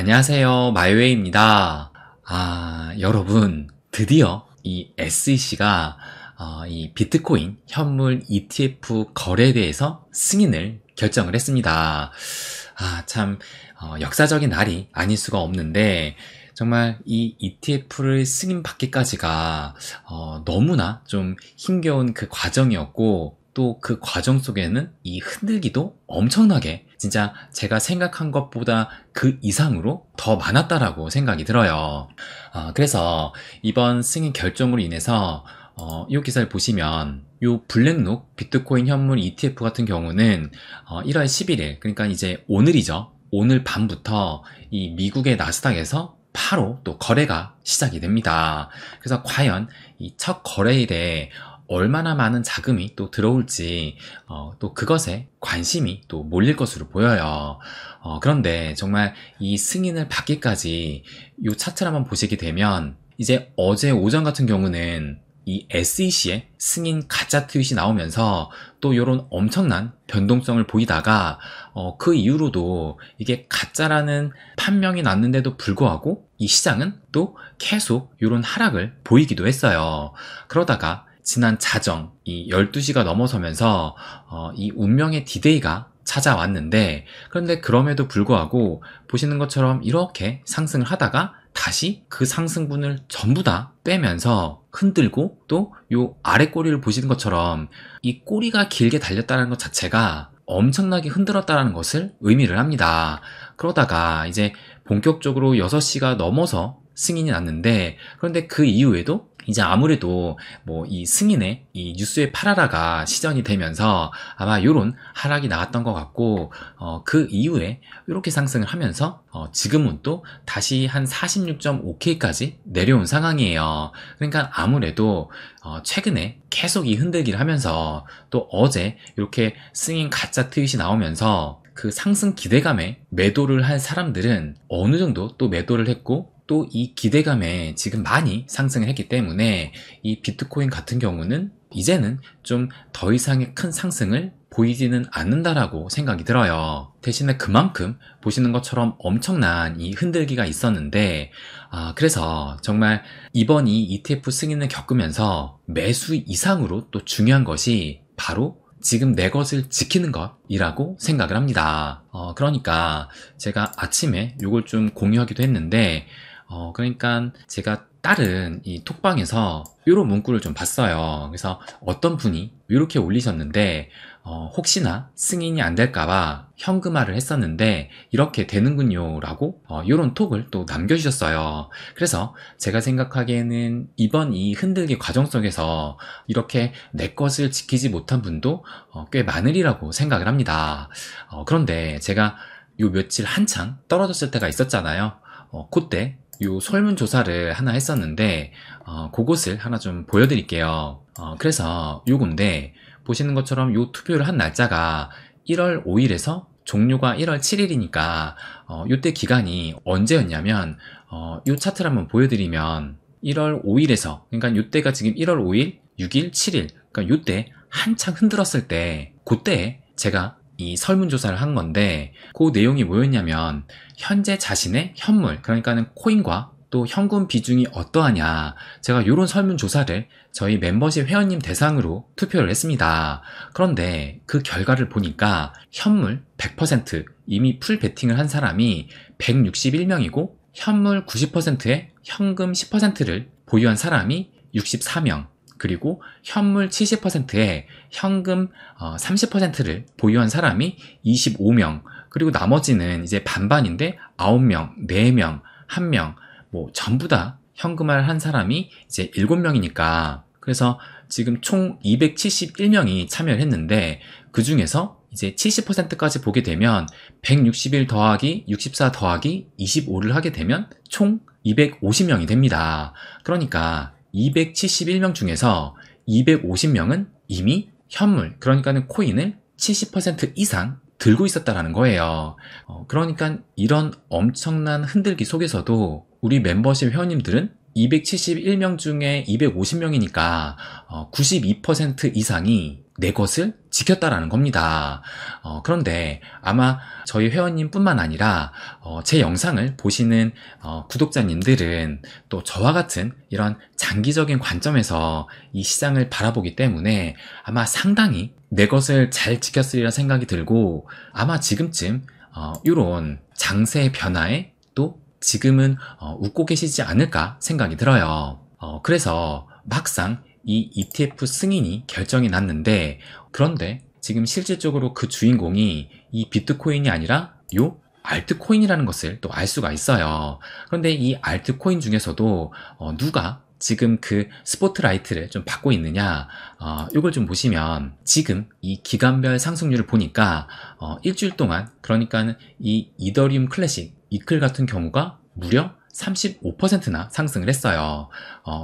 안녕하세요. 마이웨이입니다. 여러분, 드디어 이 SEC가 이 비트코인 현물 ETF 거래에 대해서 승인을 결정을 했습니다. 참, 역사적인 날이 아닐 수가 없는데, 정말 이 ETF를 승인받기까지가 너무나 좀 힘겨운 그 과정이었고, 또 그 과정 속에는 이 흔들기도 엄청나게 진짜 제가 생각한 것보다 그 이상으로 더 많았다라고 생각이 들어요. 그래서 이번 승인 결정으로 인해서 이 기사를 보시면 이 블랙록 비트코인 현물 ETF 같은 경우는 1월 11일 그러니까 이제 오늘이죠. 오늘 밤부터 이 미국의 나스닥에서 바로 또 거래가 시작이 됩니다. 그래서 과연 이 첫 거래일에 얼마나 많은 자금이 또 들어올지 또 그것에 관심이 또 몰릴 것으로 보여요. 그런데 정말 이 승인을 받기까지 이 차트를 한번 보시게 되면 이제 어제 오전 같은 경우는 이 SEC의 승인 가짜 트윗이 나오면서 또 이런 엄청난 변동성을 보이다가 그 이후로도 이게 가짜라는 판명이 났는데도 불구하고 이 시장은 또 계속 이런 하락을 보이기도 했어요. 그러다가 지난 자정 이 12시가 넘어서면서 이 운명의 디데이가 찾아왔는데 그런데 그럼에도 불구하고 보시는 것처럼 이렇게 상승을 하다가 다시 그 상승분을 전부 다 빼면서 흔들고 또 요 아래 꼬리를 보시는 것처럼 이 꼬리가 길게 달렸다는 것 자체가 엄청나게 흔들었다는 것을 의미를 합니다. 그러다가 이제 본격적으로 6시가 넘어서 승인이 났는데 그런데 그 이후에도 이제 아무래도 뭐 이 승인의 이 뉴스의 파라라가 시전이 되면서 아마 요런 하락이 나왔던 것 같고 그 이후에 이렇게 상승을 하면서 지금은 또 다시 한 46.5K까지 내려온 상황이에요. 그러니까 아무래도 최근에 계속 이 흔들기를 하면서 또 어제 이렇게 승인 가짜 트윗이 나오면서 그 상승 기대감에 매도를 한 사람들은 어느 정도 또 매도를 했고 또 이 기대감에 지금 많이 상승을 했기 때문에 이 비트코인 같은 경우는 이제는 좀 더 이상의 큰 상승을 보이지는 않는다라고 생각이 들어요. 대신에 그만큼 보시는 것처럼 엄청난 이 흔들기가 있었는데 그래서 정말 이번 이 ETF 승인을 겪으면서 매수 이상으로 또 중요한 것이 바로 지금 내 것을 지키는 것이라고 생각을 합니다. 그러니까 제가 아침에 이걸 좀 공유하기도 했는데 그러니까 제가 다른 이 톡방에서 이런 문구를 좀 봤어요. 그래서 어떤 분이 이렇게 올리셨는데 혹시나 승인이 안 될까봐 현금화를 했었는데 이렇게 되는군요 라고 이런 톡을 또 남겨주셨어요. 그래서 제가 생각하기에는 이번 이 흔들기 과정 속에서 이렇게 내 것을 지키지 못한 분도 꽤 많으리라고 생각을 합니다. 그런데 제가 요 며칠 한창 떨어졌을 때가 있었잖아요. 그때 요 설문조사를 하나 했었는데 그것을 하나 좀 보여드릴게요. 그래서 요건데 보시는 것처럼 요 투표를 한 날짜가 1월 5일에서 종료가 1월 7일이니까 요때 기간이 언제였냐면 요 차트를 한번 보여드리면 1월 5일에서 그러니까 요때가 지금 1월 5일, 6일, 7일 그러니까 요때 한창 흔들었을 때 그때 제가 이 설문조사를 한 건데 그 내용이 뭐였냐면 현재 자신의 현물 그러니까는 코인과 또 현금 비중이 어떠하냐 제가 이런 설문조사를 저희 멤버십 회원님 대상으로 투표를 했습니다. 그런데 그 결과를 보니까 현물 100% 이미 풀 베팅을 한 사람이 161명이고 현물 90%에 현금 10%를 보유한 사람이 64명 그리고 현물 70%에 현금 30%를 보유한 사람이 25명 그리고 나머지는 이제 반반인데 9명, 4명, 1명 뭐 전부 다 현금화를 한 사람이 이제 7명이니까 그래서 지금 총 271명이 참여를 했는데 그 중에서 이제 70%까지 보게 되면 161 더하기 64 더하기 25를 하게 되면 총 250명이 됩니다. 그러니까 271명 중에서 250명은 이미 현물, 그러니까는 코인을 70% 이상 들고 있었다라는 거예요. 그러니까 이런 엄청난 흔들기 속에서도 우리 멤버십 회원님들은 271명 중에 250명이니까 92% 이상이 내 것을 지켰다라는 겁니다. 그런데 아마 저희 회원님 뿐만 아니라 제 영상을 보시는 구독자님들은 또 저와 같은 이런 장기적인 관점에서 이 시장을 바라보기 때문에 아마 상당히 내 것을 잘 지켰으리라 생각이 들고, 아마 지금쯤 이런 장세의 변화에 또 지금은 웃고 계시지 않을까 생각이 들어요. 그래서 막상 이 ETF 승인이 결정이 났는데, 그런데 지금 실질적으로 그 주인공이 이 비트코인이 아니라 요 알트코인이라는 것을 또 알 수가 있어요. 그런데 이 알트코인 중에서도 누가 지금 그 스포트라이트를 좀 받고 있느냐, 이걸 좀 보시면 지금 이 기간별 상승률을 보니까 일주일 동안, 그러니까 이 이더리움 클래식 이클 같은 경우가 무려 35%나 상승을 했어요.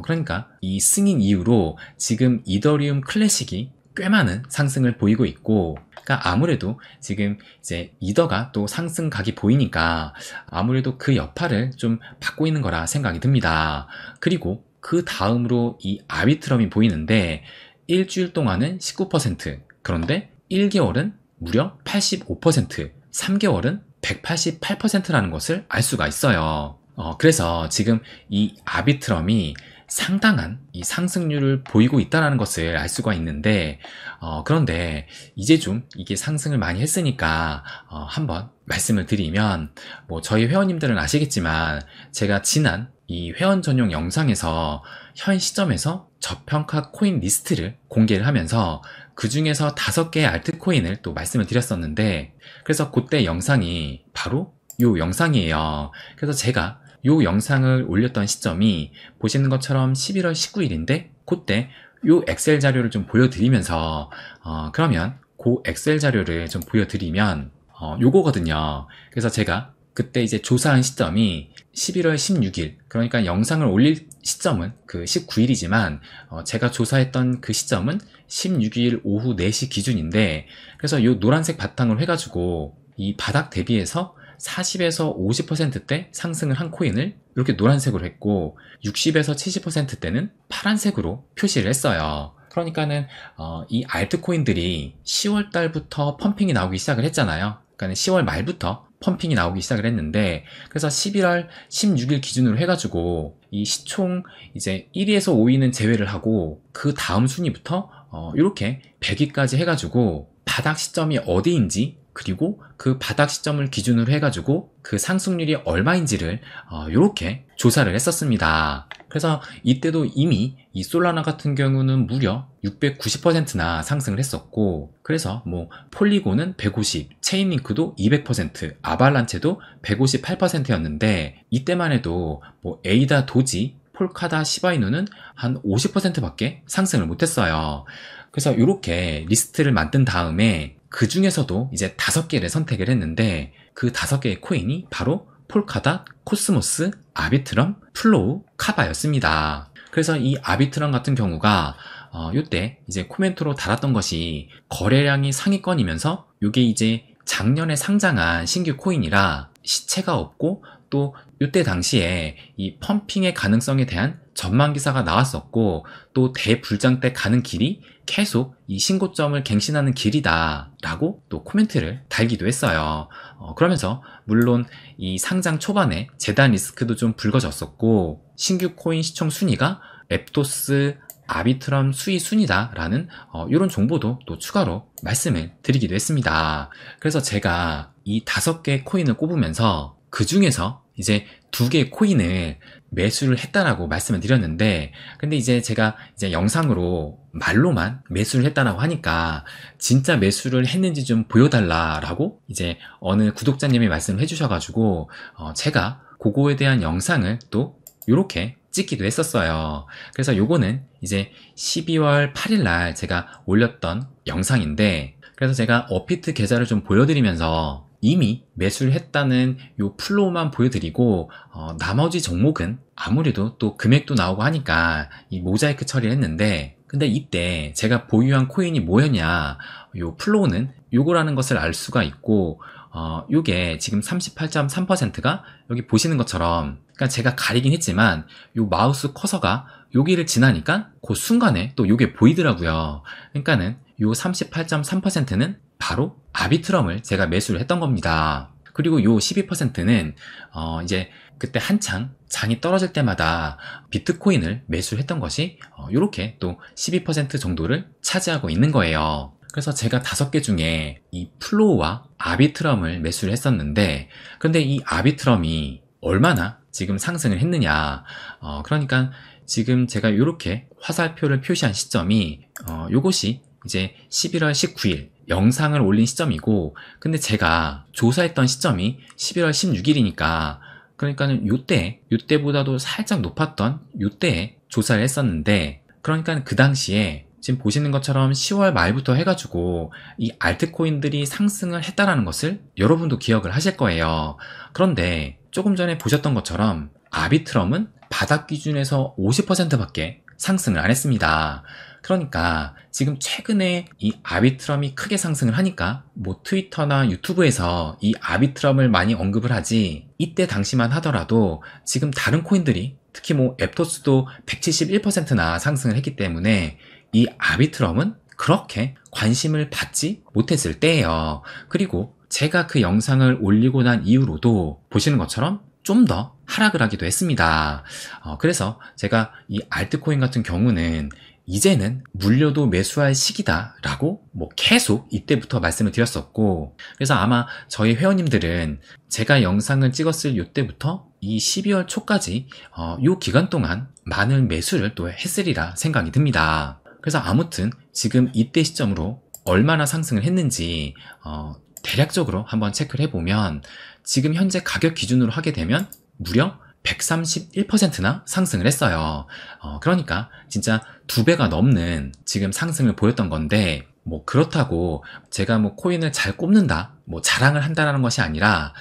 그러니까 이 승인 이후로 지금 이더리움 클래식이 꽤 많은 상승을 보이고 있고, 그러니까 아무래도 지금 이제 이더가 또 상승각이 보이니까 아무래도 그 여파를 좀 받고 있는 거라 생각이 듭니다. 그리고 그 다음으로 이 아비트럼이 보이는데, 일주일 동안은 19%, 그런데 1개월은 무려 85%, 3개월은 188%라는 것을 알 수가 있어요. 그래서 지금 이 아비트럼이 상당한 이 상승률을 보이고 있다는 것을 알 수가 있는데, 그런데 이제 좀 이게 상승을 많이 했으니까 한번 말씀을 드리면, 뭐 저희 회원님들은 아시겠지만 제가 지난 이 회원 전용 영상에서 현 시점에서 저평가 코인 리스트를 공개를 하면서 그 중에서 5개의 알트코인을 또 말씀을 드렸었는데, 그래서 그때 영상이 바로 요 영상이에요. 그래서 제가 요 영상을 올렸던 시점이 보시는 것처럼 11월 19일인데, 그때 요 엑셀 자료를 좀 보여드리면서 그러면 그 엑셀 자료를 좀 보여드리면 요거거든요. 그래서 제가 그때 이제 조사한 시점이 11월 16일, 그러니까 영상을 올릴 시점은 그 19일이지만 제가 조사했던 그 시점은 16일 오후 4시 기준인데, 그래서 요 노란색 바탕을 해가지고 이 바닥 대비해서 40에서 50%대 상승을 한 코인을 이렇게 노란색으로 했고, 60에서 70%대는 파란색으로 표시를 했어요. 그러니까는 이 알트코인들이 10월 달부터 펌핑이 나오기 시작을 했잖아요. 그러니까 10월 말부터 펌핑이 나오기 시작을 했는데, 그래서 11월 16일 기준으로 해가지고 이 시총 이제 1위에서 5위는 제외를 하고 그 다음 순위부터 이렇게 100위까지 해가지고 바닥 시점이 어디인지, 그리고 그 바닥 시점을 기준으로 해가지고 그 상승률이 얼마인지를 이렇게 조사를 했었습니다. 그래서 이때도 이미 이 솔라나 같은 경우는 무려 690%나 상승을 했었고, 그래서 뭐 폴리곤은 150, 체인링크도 200%, 아발란체도 158%였는데, 이때만 해도 뭐 에이다, 도지, 폴카다, 시바이누는 한 50%밖에 상승을 못했어요. 그래서 이렇게 리스트를 만든 다음에 그 중에서도 이제 5개를 선택을 했는데, 그 5개의 코인이 바로 폴카닷, 코스모스, 아비트럼, 플로우, 카바였습니다. 그래서 이 아비트럼 같은 경우가 요때 이제 코멘트로 달았던 것이 거래량이 상위권이면서 요게 이제 작년에 상장한 신규 코인이라 시체가 없고, 또 요때 당시에 이 펌핑의 가능성에 대한 전망 기사가 나왔었고, 또 대불장 때 가는 길이 계속 이 신고점을 갱신하는 길이다 라고 또 코멘트를 달기도 했어요. 그러면서 물론 이 상장 초반에 재단 리스크도 좀 불거졌었고, 신규 코인 시총 순위가 앱토스, 아비트럼 수위 순위다 라는 이런 정보도 또 추가로 말씀을 드리기도 했습니다. 그래서 제가 이 5개의 코인을 꼽으면서 그 중에서 이제 2개의 코인을 매수를 했다라고 말씀을 드렸는데, 근데 이제 제가 이제 영상으로 말로만 매수를 했다라고 하니까 진짜 매수를 했는지 좀 보여달라라고 이제 어느 구독자님이 말씀을 해주셔가지고 제가 그거에 대한 영상을 또 이렇게 찍기도 했었어요. 그래서 요거는 이제 12월 8일 날 제가 올렸던 영상인데, 그래서 제가 업비트 계좌를 좀 보여드리면서 이미 매수를 했다는 요 플로우만 보여드리고, 나머지 종목은 아무래도 또 금액도 나오고 하니까 이 모자이크 처리를 했는데, 근데 이때 제가 보유한 코인이 뭐였냐, 요 플로우는 요거라는 것을 알 수가 있고, 요게 지금 38.3%가 여기 보시는 것처럼, 그러니까 제가 가리긴 했지만 요 마우스 커서가 여기를 지나니까 그 순간에 또 요게 보이더라고요. 그러니까는 요 38.3%는 바로 아비트럼을 제가 매수를 했던 겁니다. 그리고 요 12%는 이제 그때 한창 장이 떨어질 때마다 비트코인을 매수를 했던 것이 이렇게 또 12% 정도를 차지하고 있는 거예요. 그래서 제가 5개 중에 이 플로우와 아비트럼을 매수를 했었는데, 그런데 이 아비트럼이 얼마나 지금 상승을 했느냐, 그러니까 지금 제가 이렇게 화살표를 표시한 시점이 요것이 이제 11월 19일 영상을 올린 시점이고, 근데 제가 조사했던 시점이 11월 16일이니까 그러니까는 요때보다도 살짝 높았던 요때에 조사를 했었는데, 그러니까 그 당시에 지금 보시는 것처럼 10월 말부터 해가지고 이 알트코인들이 상승을 했다라는 것을 여러분도 기억을 하실 거예요. 그런데 조금 전에 보셨던 것처럼 아비트럼은 바닥 기준에서 50%밖에 상승을 안 했습니다. 그러니까 지금 최근에 이 아비트럼이 크게 상승을 하니까 뭐 트위터나 유튜브에서 이 아비트럼을 많이 언급을 하지, 이때 당시만 하더라도 지금 다른 코인들이 특히 뭐 앱토스도 171%나 상승을 했기 때문에 이 아비트럼은 그렇게 관심을 받지 못했을 때예요. 그리고 제가 그 영상을 올리고 난 이후로도 보시는 것처럼 좀 더 하락을 하기도 했습니다. 그래서 제가 이 알트코인 같은 경우는 이제는 물려도 매수할 시기다 라고 뭐 계속 이때부터 말씀을 드렸었고, 그래서 아마 저희 회원님들은 제가 영상을 찍었을 이때부터 이 12월 초까지 이 기간 동안 많은 매수를 또 했으리라 생각이 듭니다. 그래서 아무튼 지금 이때 시점으로 얼마나 상승을 했는지 대략적으로 한번 체크를 해보면 지금 현재 가격 기준으로 하게 되면 무려 131%나 상승을 했어요. 그러니까 진짜 2배가 넘는 지금 상승을 보였던 건데, 뭐 그렇다고 제가 뭐 코인을 잘 꼽는다, 뭐 자랑을 한다라는 것이 아니라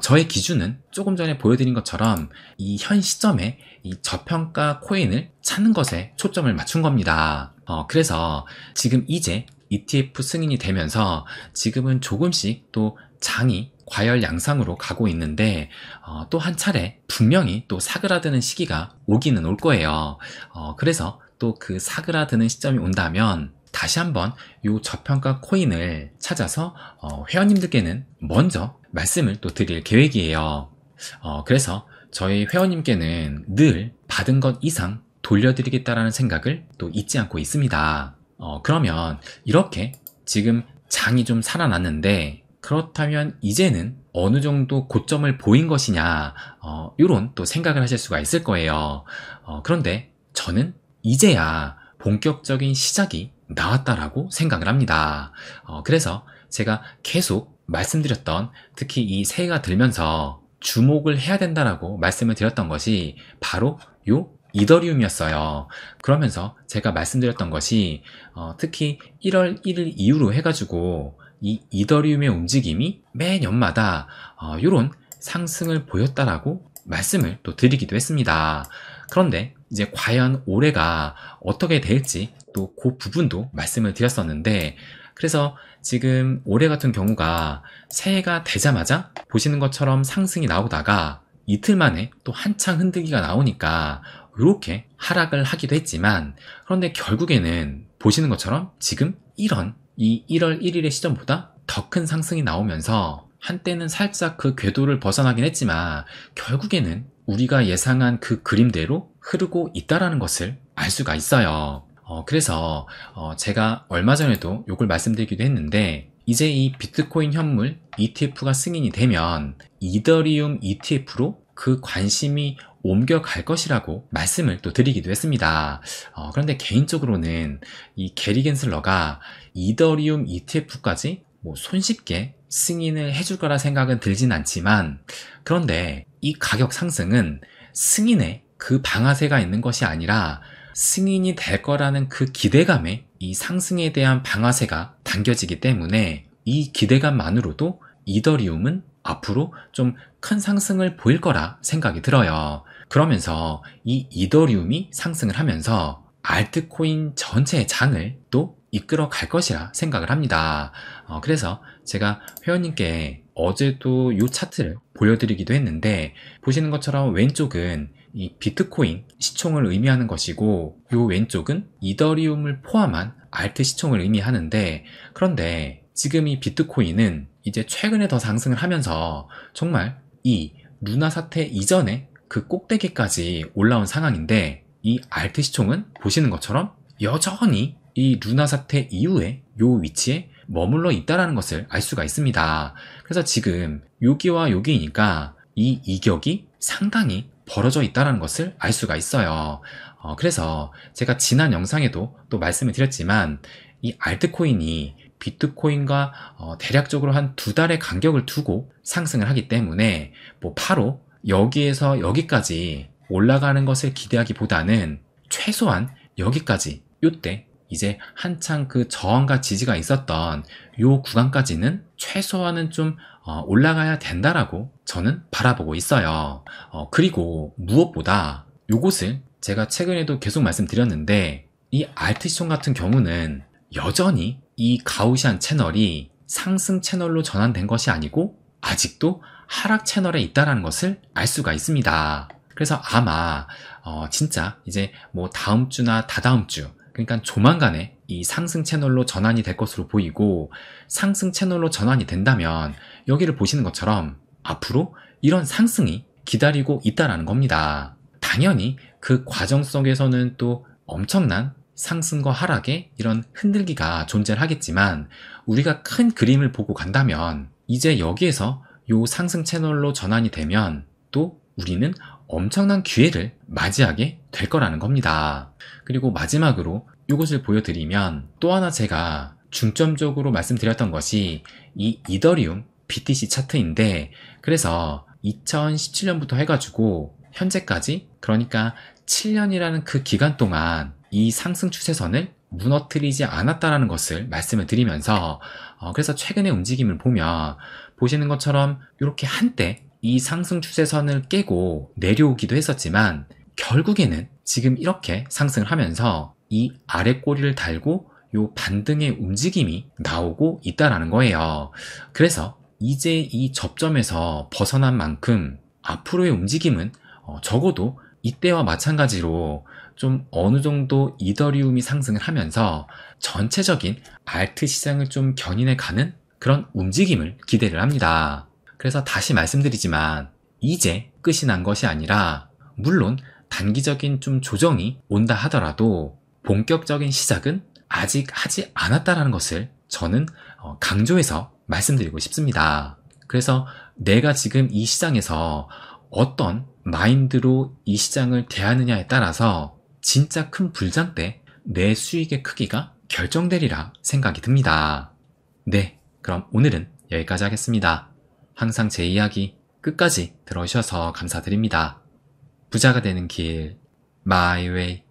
저의 기준은 조금 전에 보여드린 것처럼 이 현 시점에 이 저평가 코인을 찾는 것에 초점을 맞춘 겁니다. 그래서 지금 이제 ETF 승인이 되면서 지금은 조금씩 또 장이 과열 양상으로 가고 있는데 또 한 차례 분명히 또 사그라드는 시기가 오기는 올 거예요. 그래서 또 그 사그라드는 시점이 온다면 다시 한번 요 저평가 코인을 찾아서 회원님들께는 먼저 말씀을 또 드릴 계획이에요. 그래서 저희 회원님께는 늘 받은 것 이상 돌려드리겠다라는 생각을 또 잊지 않고 있습니다. 그러면 이렇게 지금 장이 좀 살아났는데, 그렇다면 이제는 어느 정도 고점을 보인 것이냐, 이런 또 생각을 하실 수가 있을 거예요. 그런데 저는 이제야 본격적인 시작이 나왔다라고 생각을 합니다. 그래서 제가 계속 말씀드렸던, 특히 이 새해가 들면서 주목을 해야 된다라고 말씀을 드렸던 것이 바로 요 이더리움이었어요. 그러면서 제가 말씀드렸던 것이 특히 1월 1일 이후로 해가지고 이 이더리움의 움직임이 매 년마다 이런 상승을 보였다라고 말씀을 또 드리기도 했습니다. 그런데 이제 과연 올해가 어떻게 될지 또 그 부분도 말씀을 드렸었는데, 그래서 지금 올해 같은 경우가 새해가 되자마자 보시는 것처럼 상승이 나오다가 이틀 만에 또 한창 흔들기가 나오니까 이렇게 하락을 하기도 했지만, 그런데 결국에는 보시는 것처럼 지금 이런 이 1월 1일의 시점보다 더 큰 상승이 나오면서 한때는 살짝 그 궤도를 벗어나긴 했지만 결국에는 우리가 예상한 그 그림대로 흐르고 있다라는 것을 알 수가 있어요. 그래서 제가 얼마 전에도 이걸 말씀드리기도 했는데, 이제 이 비트코인 현물 ETF가 승인이 되면 이더리움 ETF로 그 관심이 옮겨갈 것이라고 말씀을 또 드리기도 했습니다. 그런데 개인적으로는 이 게리 겐슬러가 이더리움 ETF까지 뭐 손쉽게 승인을 해줄 거라 생각은 들진 않지만, 그런데 이 가격 상승은 승인에 그 방아쇠가 있는 것이 아니라 승인이 될 거라는 그 기대감에 이 상승에 대한 방아쇠가 당겨지기 때문에, 이 기대감만으로도 이더리움은 앞으로 좀 큰 상승을 보일 거라 생각이 들어요. 그러면서 이 이더리움이 상승을 하면서 알트코인 전체의 장을 또 이끌어 갈 것이라 생각을 합니다. 그래서 제가 회원님께 어제도 이 차트를 보여드리기도 했는데, 보시는 것처럼 왼쪽은 이 비트코인 시총을 의미하는 것이고, 요 왼쪽은 이더리움을 포함한 알트 시총을 의미하는데, 그런데 지금 이 비트코인은 이제 최근에 더 상승을 하면서 정말 이 루나 사태 이전에 그 꼭대기까지 올라온 상황인데, 이 알트 시총은 보시는 것처럼 여전히 이 루나 사태 이후에 요 위치에 머물러 있다는 것을 알 수가 있습니다. 그래서 지금 여기와 여기니까 이 이격이 상당히 벌어져 있다는 것을 알 수가 있어요. 그래서 제가 지난 영상에도 또 말씀을 드렸지만, 이 알트코인이 비트코인과 대략적으로 한 2달의 간격을 두고 상승을 하기 때문에 뭐 바로 여기에서 여기까지 올라가는 것을 기대하기보다는 최소한 여기까지, 요때 이제 한창 그 저항과 지지가 있었던 요 구간까지는 최소한은 좀 올라가야 된다라고 저는 바라보고 있어요. 그리고 무엇보다 요것을 제가 최근에도 계속 말씀드렸는데, 이 알트 시총 같은 경우는 여전히 이 가우시안 채널이 상승 채널로 전환된 것이 아니고 아직도 하락 채널에 있다는 것을 알 수가 있습니다. 그래서 아마 진짜 이제 뭐 다음 주나 다다음 주, 그러니까 조만간에 이 상승 채널로 전환이 될 것으로 보이고, 상승 채널로 전환이 된다면 여기를 보시는 것처럼 앞으로 이런 상승이 기다리고 있다는 겁니다. 당연히 그 과정 속에서는 또 엄청난 상승과 하락의 이런 흔들기가 존재를 하겠지만, 우리가 큰 그림을 보고 간다면 이제 여기에서 요 상승 채널로 전환이 되면 또 우리는 엄청난 기회를 맞이하게 될 거라는 겁니다. 그리고 마지막으로 이것을 보여드리면, 또 하나 제가 중점적으로 말씀드렸던 것이 이 이더리움 BTC 차트인데, 그래서 2017년부터 해가지고 현재까지, 그러니까 7년이라는 그 기간 동안 이 상승 추세선을 무너뜨리지 않았다는 것을 말씀을 드리면서, 그래서 최근의 움직임을 보면 보시는 것처럼 이렇게 한때 이 상승 추세선을 깨고 내려오기도 했었지만, 결국에는 지금 이렇게 상승을 하면서 이 아래 꼬리를 달고 요 반등의 움직임이 나오고 있다는 거예요. 그래서 이제 이 접점에서 벗어난 만큼 앞으로의 움직임은 적어도 이때와 마찬가지로 좀 어느 정도 이더리움이 상승을 하면서 전체적인 알트 시장을 좀 견인해 가는 그런 움직임을 기대를 합니다. 그래서 다시 말씀드리지만, 이제 끝이 난 것이 아니라, 물론 단기적인 좀 조정이 온다 하더라도 본격적인 시작은 아직 하지 않았다는 것을 저는 강조해서 말씀드리고 싶습니다. 그래서 내가 지금 이 시장에서 어떤 마인드로 이 시장을 대하느냐에 따라서 진짜 큰 불장 때 내 수익의 크기가 결정되리라 생각이 듭니다. 네, 그럼 오늘은 여기까지 하겠습니다. 항상 제 이야기 끝까지 들어주셔서 감사드립니다. 부자가 되는 길, My Way.